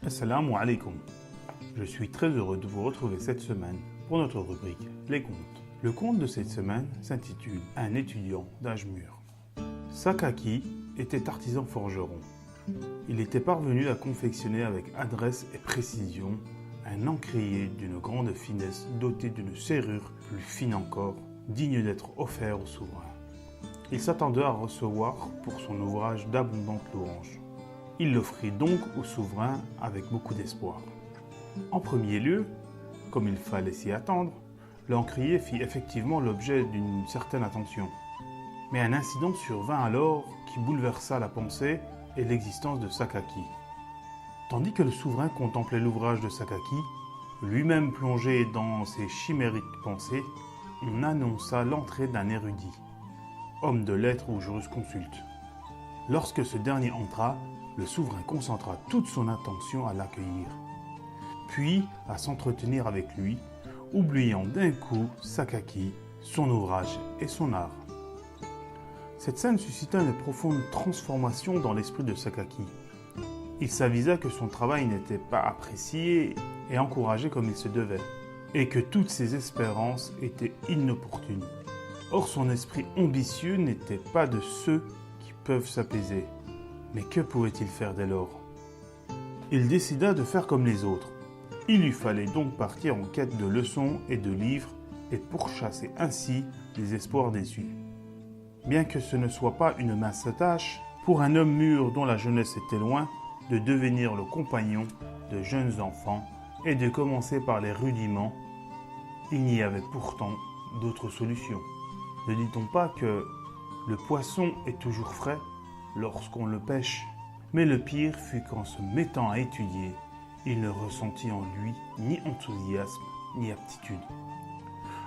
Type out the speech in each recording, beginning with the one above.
Assalamu alaikum. Je suis très heureux de vous retrouver cette semaine pour notre rubrique Les contes. Le conte de cette semaine s'intitule Un étudiant d'âge mûr. Sakaki était artisan forgeron. Il était parvenu à confectionner avec adresse et précision un encrier d'une grande finesse doté d'une serrure plus fine encore, digne d'être offert au souverain. Il s'attendait à recevoir pour son ouvrage d'abondantes louanges. Il l'offrit donc au souverain avec beaucoup d'espoir. En premier lieu, comme il fallait s'y attendre, l'encrier fit effectivement l'objet d'une certaine attention. Mais un incident survint alors qui bouleversa la pensée et l'existence de Sakaki. Tandis que le souverain contemplait l'ouvrage de Sakaki, lui-même plongé dans ses chimériques pensées, on annonça l'entrée d'un érudit, homme de lettres ou jurisconsulte. Lorsque ce dernier entra, le souverain concentra toute son attention à l'accueillir, puis à s'entretenir avec lui, oubliant d'un coup Sakaki, son ouvrage et son art. Cette scène suscita une profonde transformation dans l'esprit de Sakaki. Il s'avisa que son travail n'était pas apprécié et encouragé comme il se devait, et que toutes ses espérances étaient inopportunes. Or son esprit ambitieux n'était pas de ceux qui peuvent s'apaiser. Mais que pouvait-il faire dès lors? Il décida de faire comme les autres. Il lui fallait donc partir en quête de leçons et de livres et pourchasser ainsi les espoirs déçus. Bien que ce ne soit pas une mince tâche, pour un homme mûr dont la jeunesse était loin, de devenir le compagnon de jeunes enfants et de commencer par les rudiments, il n'y avait pourtant d'autre solution. Ne dit-on pas que le poisson est toujours frais lorsqu'on le pêche? Mais le pire fut qu'en se mettant à étudier, il ne ressentit en lui ni enthousiasme ni aptitude.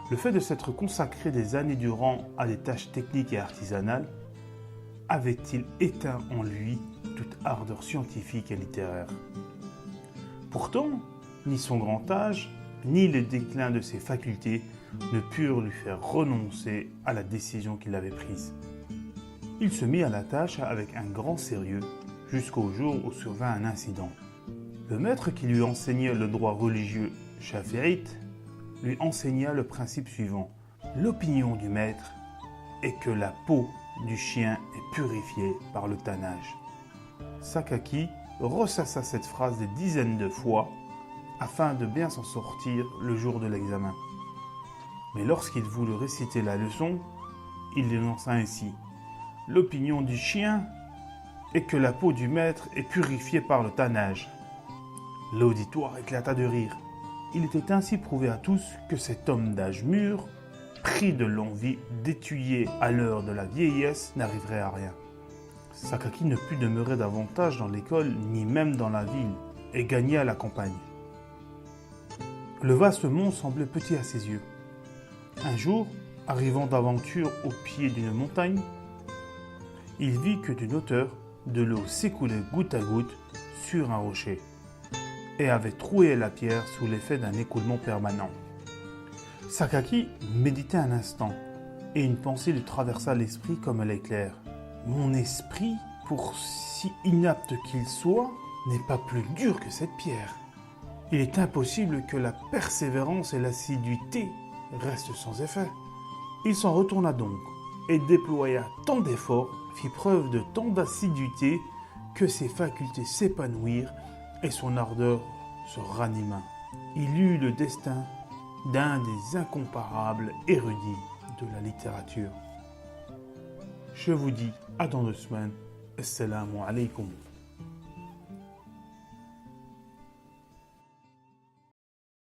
Le fait de s'être consacré des années durant à des tâches techniques et artisanales avait-il éteint en lui toute ardeur scientifique et littéraire? Pourtant, ni son grand âge, ni le déclin de ses facultés ne purent lui faire renoncer à la décision qu'il avait prise. Il se mit à la tâche avec un grand sérieux jusqu'au jour où survint un incident. Le maître qui lui enseignait le droit religieux chafi'ite lui enseigna le principe suivant. L'opinion du maître est que la peau du chien est purifiée par le tannage. Sakaki ressassa cette phrase des dizaines de fois afin de bien s'en sortir le jour de l'examen. Mais lorsqu'il voulut réciter la leçon, il l'énonça ainsi. L'opinion du chien est que la peau du maître est purifiée par le tannage. L'auditoire éclata de rire. Il était ainsi prouvé à tous que cet homme d'âge mûr, pris de l'envie d'étudier à l'heure de la vieillesse, n'arriverait à rien. Sakaki ne put demeurer davantage dans l'école ni même dans la ville et gagna la campagne. Le vaste monde semblait petit à ses yeux. Un jour, arrivant d'aventure au pied d'une montagne, il vit que d'une hauteur, de l'eau s'écoulait goutte à goutte sur un rocher et avait troué la pierre sous l'effet d'un écoulement permanent. Sakaki méditait un instant et une pensée lui traversa l'esprit comme l'éclair. Mon esprit, pour si inapte qu'il soit, n'est pas plus dur que cette pierre. Il est impossible que la persévérance et l'assiduité restent sans effet. Il s'en retourna donc et déploya tant d'efforts, fit preuve de tant d'assiduité que ses facultés s'épanouirent et son ardeur se ranima. Il eut le destin d'un des incomparables érudits de la littérature. Je vous dis à dans 2 semaines. Assalamu alaikum.